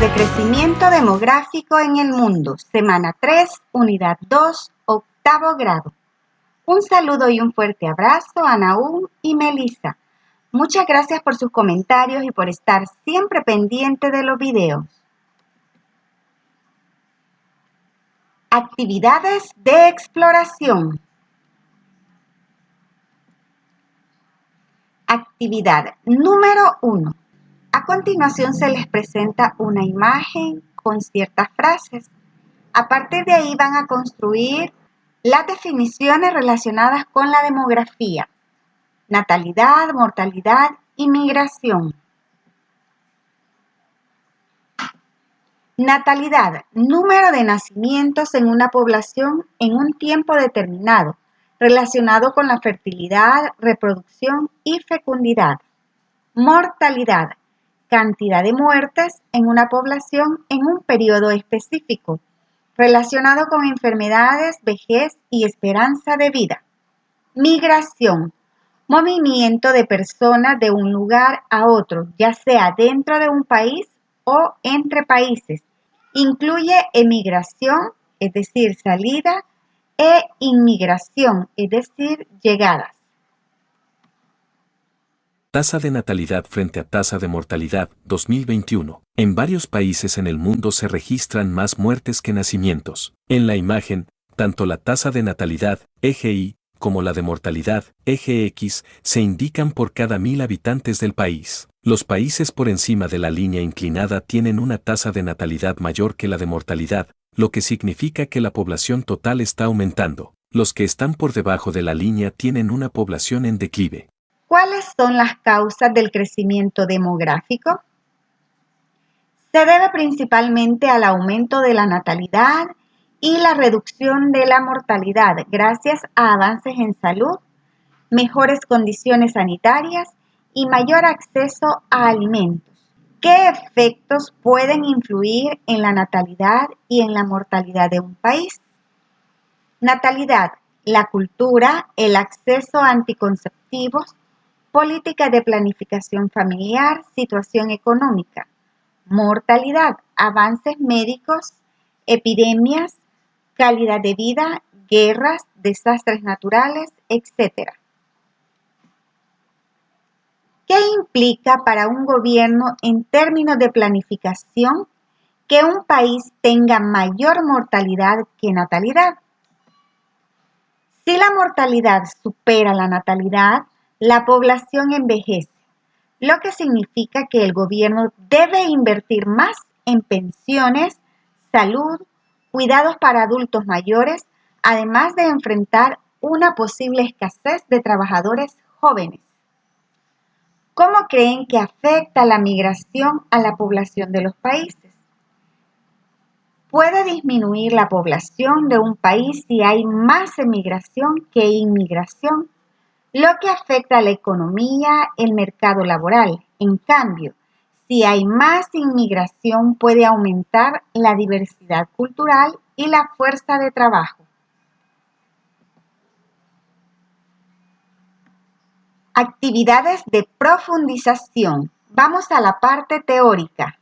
de crecimiento demográfico en el mundo, semana 3, unidad 2, octavo grado. Un saludo y un fuerte abrazo a Nahum y Melissa. Muchas gracias por sus comentarios y por estar siempre pendiente de los videos. Actividades de exploración. Actividad número 1. A continuación se les presenta una imagen con ciertas frases. A partir de ahí van a construir las definiciones relacionadas con la demografía, natalidad, mortalidad y migración. Natalidad, número de nacimientos en una población en un tiempo determinado, relacionado con la fertilidad, reproducción y fecundidad. Mortalidad, cantidad de muertes en una población en un periodo específico, relacionado con enfermedades, vejez y esperanza de vida. Migración, movimiento de personas de un lugar a otro, ya sea dentro de un país o entre países. Incluye emigración, es decir, salida, e inmigración, es decir, llegadas. Tasa de natalidad frente a tasa de mortalidad 2021. En varios países en el mundo se registran más muertes que nacimientos. En la imagen, tanto la tasa de natalidad, eje Y, como la de mortalidad, eje X, se indican por cada 1000 habitantes del país. Los países por encima de la línea inclinada tienen una tasa de natalidad mayor que la de mortalidad, lo que significa que la población total está aumentando. Los que están por debajo de la línea tienen una población en declive. ¿Cuáles son las causas del crecimiento demográfico? Se debe principalmente al aumento de la natalidad y la reducción de la mortalidad gracias a avances en salud, mejores condiciones sanitarias y mayor acceso a alimentos. ¿Qué efectos pueden influir en la natalidad y en la mortalidad de un país? Natalidad, la cultura, el acceso a anticonceptivos, política de planificación familiar, situación económica. Mortalidad, avances médicos, epidemias, calidad de vida, guerras, desastres naturales, etc. ¿Qué implica para un gobierno en términos de planificación que un país tenga mayor mortalidad que natalidad? Si la mortalidad supera la natalidad, la población envejece, lo que significa que el gobierno debe invertir más en pensiones, salud, cuidados para adultos mayores, además de enfrentar una posible escasez de trabajadores jóvenes. ¿Cómo creen que afecta la migración a la población de los países? Puede disminuir la población de un país si hay más emigración que inmigración, lo que afecta a la economía, el mercado laboral. En cambio, si hay más inmigración, puede aumentar la diversidad cultural y la fuerza de trabajo. Actividades de profundización. Vamos a la parte teórica.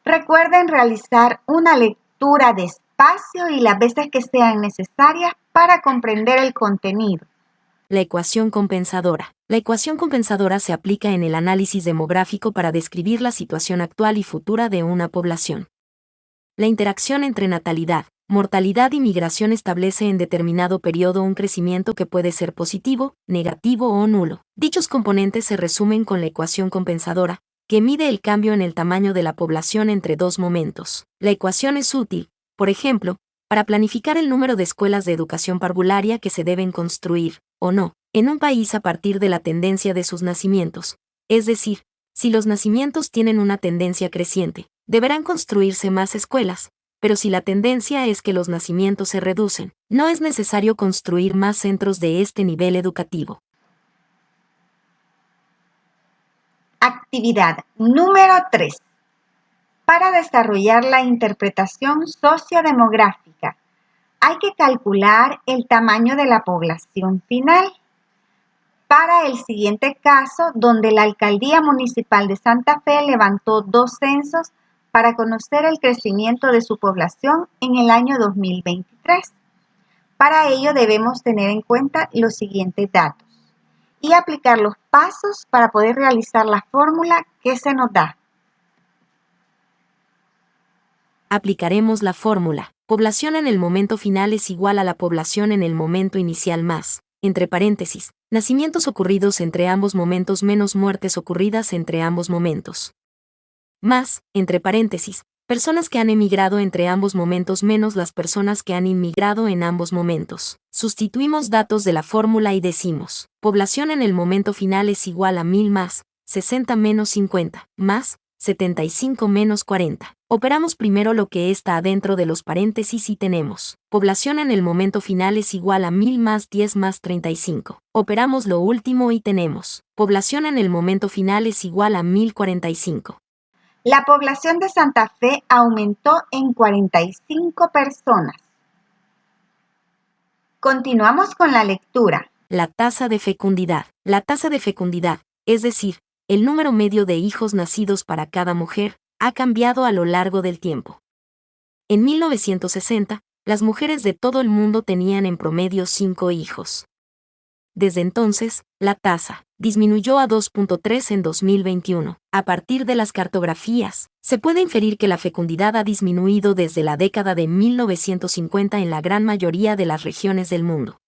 Recuerden realizar una lectura despacio y las veces que sean necesarias para comprender el contenido. La ecuación compensadora. La ecuación compensadora se aplica en el análisis demográfico para describir la situación actual y futura de una población. La interacción entre natalidad, mortalidad y migración establece en determinado periodo un crecimiento que puede ser positivo, negativo o nulo. Dichos componentes se resumen con la ecuación compensadora, que mide el cambio en el tamaño de la población entre dos momentos. La ecuación es útil, por ejemplo, para planificar el número de escuelas de educación parvularia que se deben construir, o no, en un país a partir de la tendencia de sus nacimientos. Es decir, si los nacimientos tienen una tendencia creciente, deberán construirse más escuelas, pero si la tendencia es que los nacimientos se reducen, no es necesario construir más centros de este nivel educativo. Actividad número 3. Para desarrollar la interpretación sociodemográfica, hay que calcular el tamaño de la población final. para el siguiente caso, donde la Alcaldía Municipal de Santa Fe levantó 2 censos para conocer el crecimiento de su población en el año 2023. Para ello debemos tener en cuenta los siguientes datos y aplicar los pasos para poder realizar la fórmula que se nos da. Aplicaremos la fórmula. Población en el momento final es igual a la población en el momento inicial más, entre paréntesis, nacimientos ocurridos entre ambos momentos menos muertes ocurridas entre ambos momentos. Más, entre paréntesis, personas que han emigrado entre ambos momentos menos las personas que han inmigrado en ambos momentos. Sustituimos datos de la fórmula y decimos, población en el momento final es igual a 1000 más, 60 menos 50, más, 75 menos 40. Operamos primero lo que está adentro de los paréntesis y tenemos, población en el momento final es igual a 1000 más 10 más 35. Operamos lo último y tenemos, población en el momento final es igual a 1045. La población de Santa Fe aumentó en 45 personas. Continuamos con la lectura. La tasa de fecundidad. La tasa de fecundidad, es decir, el número medio de hijos nacidos para cada mujer, ha cambiado a lo largo del tiempo. En 1960, las mujeres de todo el mundo tenían en promedio 5 hijos. Desde entonces, la tasa disminuyó a 2.3 en 2021. A partir de las cartografías, se puede inferir que la fecundidad ha disminuido desde la década de 1950 en la gran mayoría de las regiones del mundo.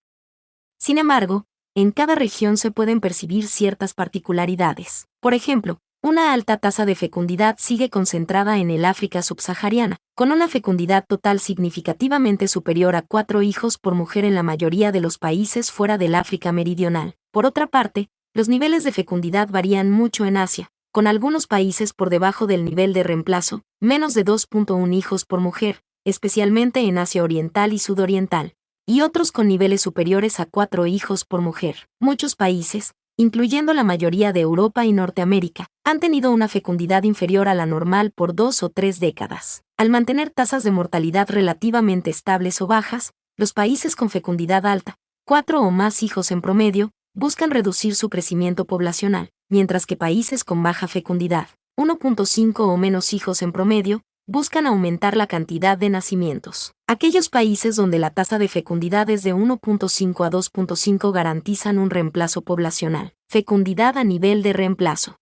Sin embargo, en cada región se pueden percibir ciertas particularidades. Por ejemplo, una alta tasa de fecundidad sigue concentrada en el África subsahariana, con una fecundidad total significativamente superior a 4 hijos por mujer en la mayoría de los países fuera del África meridional. Por otra parte, los niveles de fecundidad varían mucho en Asia, con algunos países por debajo del nivel de reemplazo, menos de 2.1 hijos por mujer, especialmente en Asia Oriental y Sudoriental, y otros con niveles superiores a 4 hijos por mujer. Muchos países, incluyendo la mayoría de Europa y Norteamérica, han tenido una fecundidad inferior a la normal por 2 o 3 décadas. Al mantener tasas de mortalidad relativamente estables o bajas, los países con fecundidad alta, 4 o más hijos en promedio, buscan reducir su crecimiento poblacional, mientras que países con baja fecundidad, 1.5 o menos hijos en promedio, buscan aumentar la cantidad de nacimientos. Aquellos países donde la tasa de fecundidad es de 1.5 a 2.5 garantizan un reemplazo poblacional. Fecundidad a nivel de reemplazo.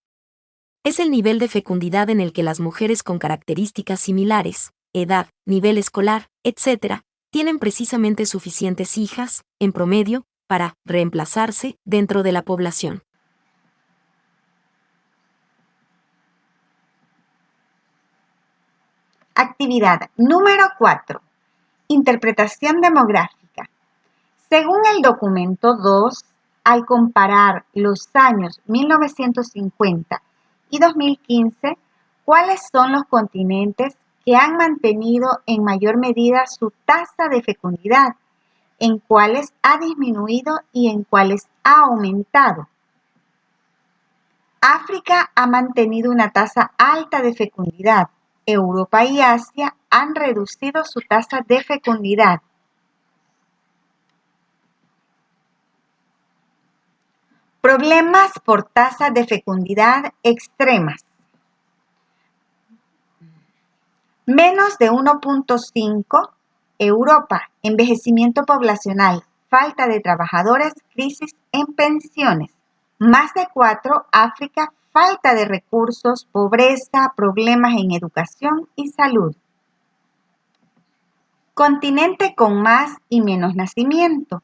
Es el nivel de fecundidad en el que las mujeres con características similares, edad, nivel escolar, etc., tienen precisamente suficientes hijas, en promedio, para reemplazarse dentro de la población. Actividad número 4. Interpretación demográfica. Según el documento 2, al comparar los años 1950 y 2015, ¿cuáles son los continentes que han mantenido en mayor medida su tasa de fecundidad? ¿En cuáles ha disminuido y en cuáles ha aumentado? África ha mantenido una tasa alta de fecundidad. Europa y Asia han reducido su tasa de fecundidad. Problemas por tasas de fecundidad extremas. Menos de 1.5, Europa, envejecimiento poblacional, falta de trabajadores, crisis en pensiones. Más de 4, África, falta de recursos, pobreza, problemas en educación y salud. Continente con más y menos nacimiento.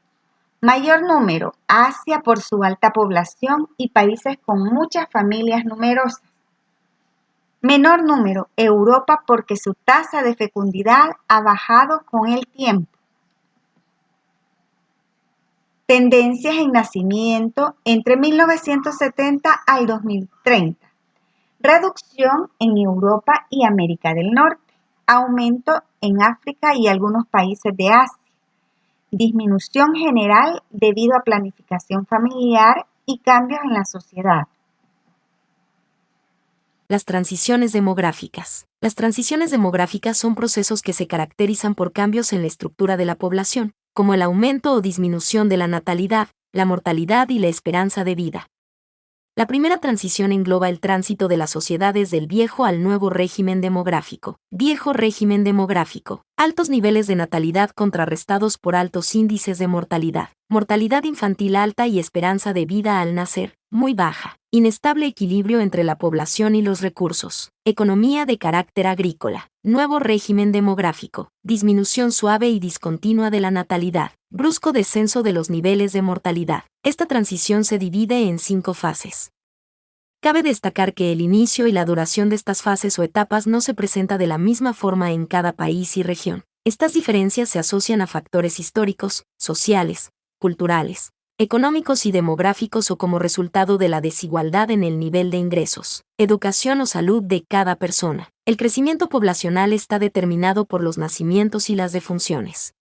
Mayor número, Asia por su alta población y países con muchas familias numerosas. Menor número, Europa porque su tasa de fecundidad ha bajado con el tiempo. Tendencias en nacimiento entre 1970 al 2030. Reducción en Europa y América del Norte. Aumento en África y algunos países de Asia. Disminución general debido a planificación familiar y cambios en la sociedad. Las transiciones demográficas. Las transiciones demográficas son procesos que se caracterizan por cambios en la estructura de la población, como el aumento o disminución de la natalidad, la mortalidad y la esperanza de vida. La primera transición engloba el tránsito de las sociedades del viejo al nuevo régimen demográfico. Viejo régimen demográfico. Altos niveles de natalidad contrarrestados por altos índices de mortalidad. Mortalidad infantil alta y esperanza de vida al nacer, muy baja. Inestable equilibrio entre la población y los recursos. Economía de carácter agrícola. Nuevo régimen demográfico. Disminución suave y discontinua de la natalidad. Brusco descenso de los niveles de mortalidad. Esta transición se divide en 5 fases. Cabe destacar que el inicio y la duración de estas fases o etapas no se presenta de la misma forma en cada país y región. Estas diferencias se asocian a factores históricos, sociales, culturales, económicos y demográficos o como resultado de la desigualdad en el nivel de ingresos, educación o salud de cada persona. El crecimiento poblacional está determinado por los nacimientos y las defunciones.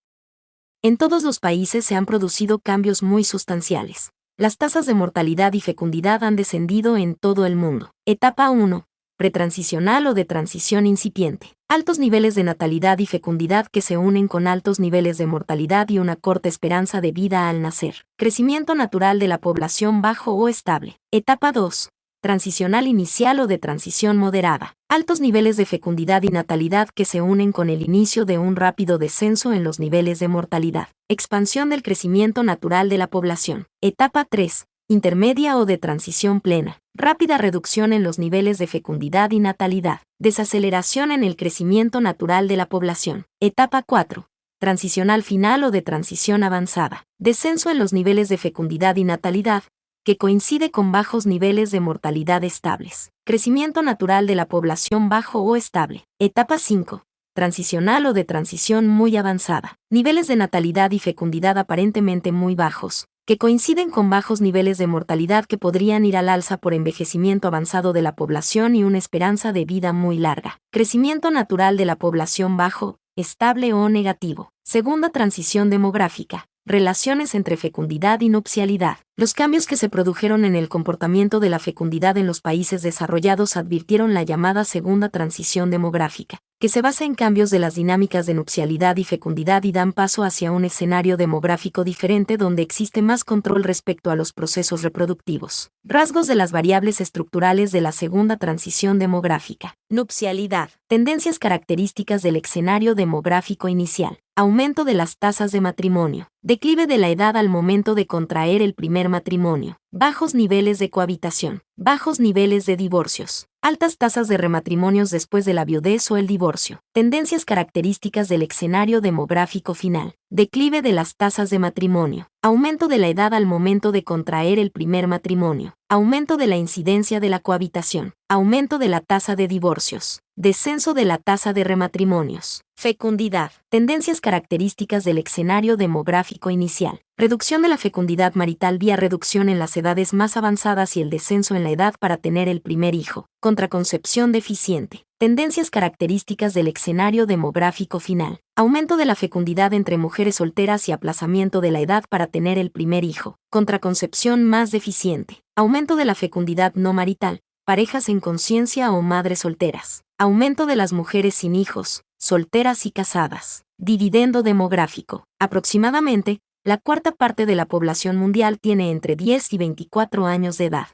En todos los países se han producido cambios muy sustanciales. Las tasas de mortalidad y fecundidad han descendido en todo el mundo. Etapa 1. Pretransicional o de transición incipiente. Altos niveles de natalidad y fecundidad que se unen con altos niveles de mortalidad y una corta esperanza de vida al nacer. Crecimiento natural de la población bajo o estable. Etapa 2. Transicional inicial o de transición moderada. Altos niveles de fecundidad y natalidad que se unen con el inicio de un rápido descenso en los niveles de mortalidad. Expansión del crecimiento natural de la población. Etapa 3. Intermedia o de transición plena. Rápida reducción en los niveles de fecundidad y natalidad. Desaceleración en el crecimiento natural de la población. Etapa 4. Transicional final o de transición avanzada. Descenso en los niveles de fecundidad y natalidad, que coincide con bajos niveles de mortalidad estables. Crecimiento natural de la población bajo o estable. Etapa 5. Transicional o de transición muy avanzada. Niveles de natalidad y fecundidad aparentemente muy bajos, que coinciden con bajos niveles de mortalidad que podrían ir al alza por envejecimiento avanzado de la población y una esperanza de vida muy larga. Crecimiento natural de la población bajo, estable o negativo. Segunda transición demográfica. Relaciones entre fecundidad y nupcialidad. Los cambios que se produjeron en el comportamiento de la fecundidad en los países desarrollados advirtieron la llamada segunda transición demográfica, que se basa en cambios de las dinámicas de nupcialidad y fecundidad y dan paso hacia un escenario demográfico diferente donde existe más control respecto a los procesos reproductivos. Rasgos de las variables estructurales de la segunda transición demográfica. Nupcialidad. Tendencias características del escenario demográfico inicial. Aumento de las tasas de matrimonio. Declive de la edad al momento de contraer el primer matrimonio. Bajos niveles de cohabitación. Bajos niveles de divorcios. Altas tasas de rematrimonios después de la viudez o el divorcio. Tendencias características del escenario demográfico final. Declive de las tasas de matrimonio. Aumento de la edad al momento de contraer el primer matrimonio. Aumento de la incidencia de la cohabitación. Aumento de la tasa de divorcios. Descenso de la tasa de rematrimonios. Fecundidad. Tendencias características del escenario demográfico inicial. Reducción de la fecundidad marital vía reducción en las edades más avanzadas y el descenso en la edad para tener el primer hijo. Contraconcepción deficiente. Tendencias características del escenario demográfico final. Aumento de la fecundidad entre mujeres solteras y aplazamiento de la edad para tener el primer hijo. Contraconcepción más deficiente. Aumento de la fecundidad no marital. Parejas en conciencia o madres solteras. Aumento de las mujeres sin hijos, solteras y casadas. Dividendo demográfico. Aproximadamente, la cuarta parte de la población mundial tiene entre 10 y 24 años de edad.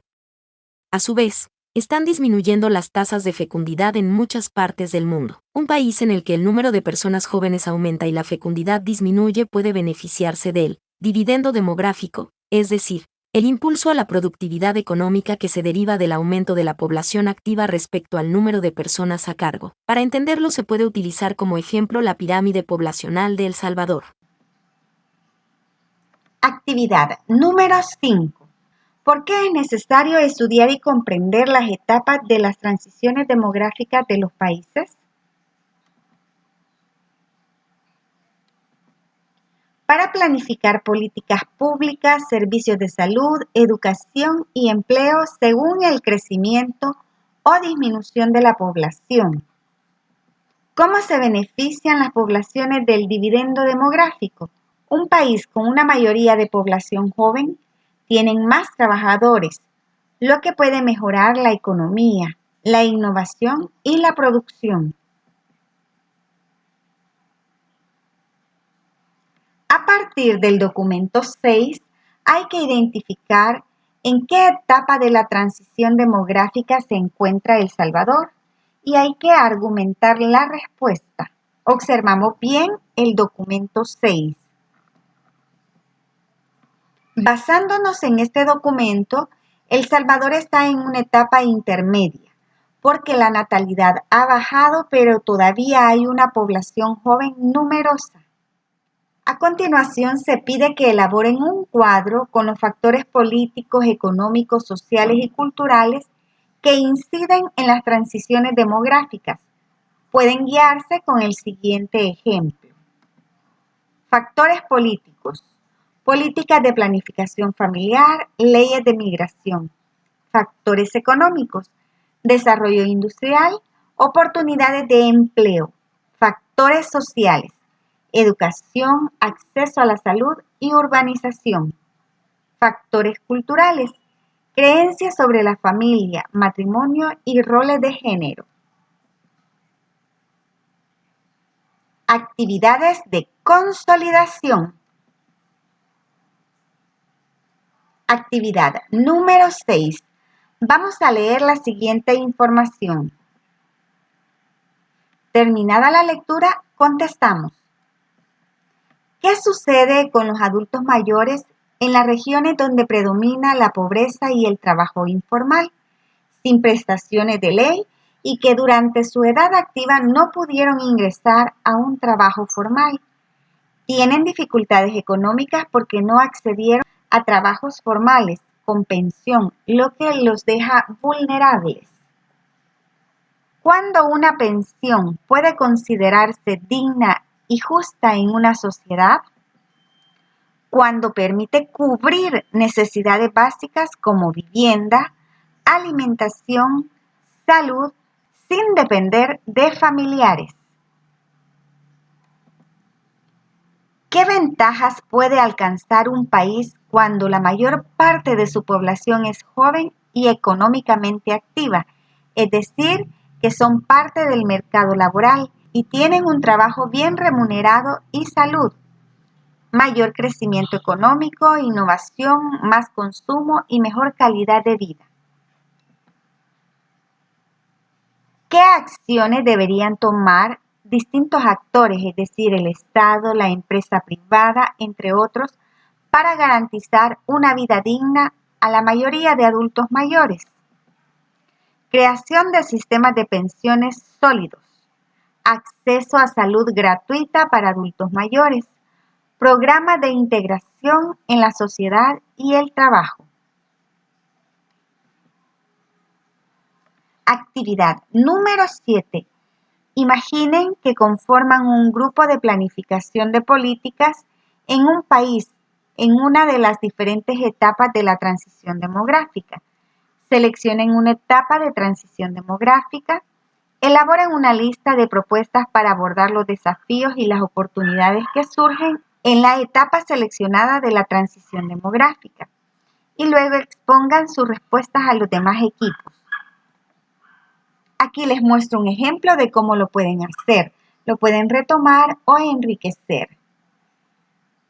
A su vez, están disminuyendo las tasas de fecundidad en muchas partes del mundo. Un país en el que el número de personas jóvenes aumenta y la fecundidad disminuye puede beneficiarse del dividendo demográfico, es decir, el impulso a la productividad económica que se deriva del aumento de la población activa respecto al número de personas a cargo. Para entenderlo se puede utilizar como ejemplo la pirámide poblacional de El Salvador. Actividad número 5. ¿Por qué es necesario estudiar y comprender las etapas de las transiciones demográficas de los países? Para planificar políticas públicas, servicios de salud, educación y empleo según el crecimiento o disminución de la población. ¿Cómo se benefician las poblaciones del dividendo demográfico? Un país con una mayoría de población joven tienen más trabajadores, lo que puede mejorar la economía, la innovación y la producción. A partir del documento 6, hay que identificar en qué etapa de la transición demográfica se encuentra El Salvador y hay que argumentar la respuesta. Observamos bien el documento 6. Basándonos en este documento, El Salvador está en una etapa intermedia, porque la natalidad ha bajado, pero todavía hay una población joven numerosa. A continuación, se pide que elaboren un cuadro con los factores políticos, económicos, sociales y culturales que inciden en las transiciones demográficas. Pueden guiarse con el siguiente ejemplo. Factores políticos. Políticas de planificación familiar, leyes de migración. Factores económicos. Desarrollo industrial, oportunidades de empleo. Factores sociales. Educación, acceso a la salud y urbanización. Factores culturales. Creencias sobre la familia, matrimonio y roles de género. Actividades de consolidación. Actividad número 6. Vamos a leer la siguiente información. Terminada la lectura, contestamos. ¿Qué sucede con los adultos mayores en las regiones donde predomina la pobreza y el trabajo informal, sin prestaciones de ley y que durante su edad activa no pudieron ingresar a un trabajo formal? Tienen dificultades económicas porque no accedieron a trabajos formales con pensión, lo que los deja vulnerables. ¿Cuándo una pensión puede considerarse digna y justa en una sociedad? Cuando permite cubrir necesidades básicas como vivienda, alimentación, salud, sin depender de familiares. ¿Qué ventajas puede alcanzar un país cuando la mayor parte de su población es joven y económicamente activa? Es decir, que son parte del mercado laboral y tienen un trabajo bien remunerado y salud. Mayor crecimiento económico, innovación, más consumo y mejor calidad de vida. ¿Qué acciones deberían tomar distintos actores, es decir, el Estado, la empresa privada, entre otros, para garantizar una vida digna a la mayoría de adultos mayores? Creación de sistemas de pensiones sólidos, acceso a salud gratuita para adultos mayores, programas de integración en la sociedad y el trabajo. Actividad número 7. Imaginen que conforman un grupo de planificación de políticas en un país en una de las diferentes etapas de la transición demográfica. Seleccionen una etapa de transición demográfica, elaboren una lista de propuestas para abordar los desafíos y las oportunidades que surgen en la etapa seleccionada de la transición demográfica y luego expongan sus respuestas a los demás equipos. Aquí les muestro un ejemplo de cómo lo pueden hacer. Lo pueden retomar o enriquecer.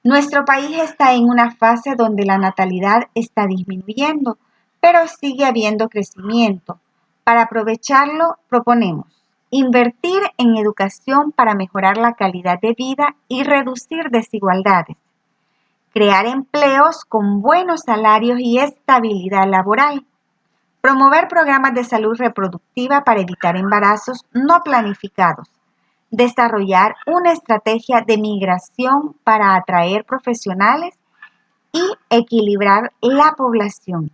Nuestro país está en una fase donde la natalidad está disminuyendo, pero sigue habiendo crecimiento. Para aprovecharlo, proponemos invertir en educación para mejorar la calidad de vida y reducir desigualdades. Crear empleos con buenos salarios y estabilidad laboral. Promover programas de salud reproductiva para evitar embarazos no planificados. Desarrollar una estrategia de migración para atraer profesionales y equilibrar la población.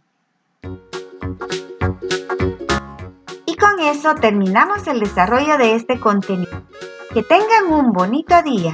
Y con eso terminamos el desarrollo de este contenido. Que tengan un bonito día.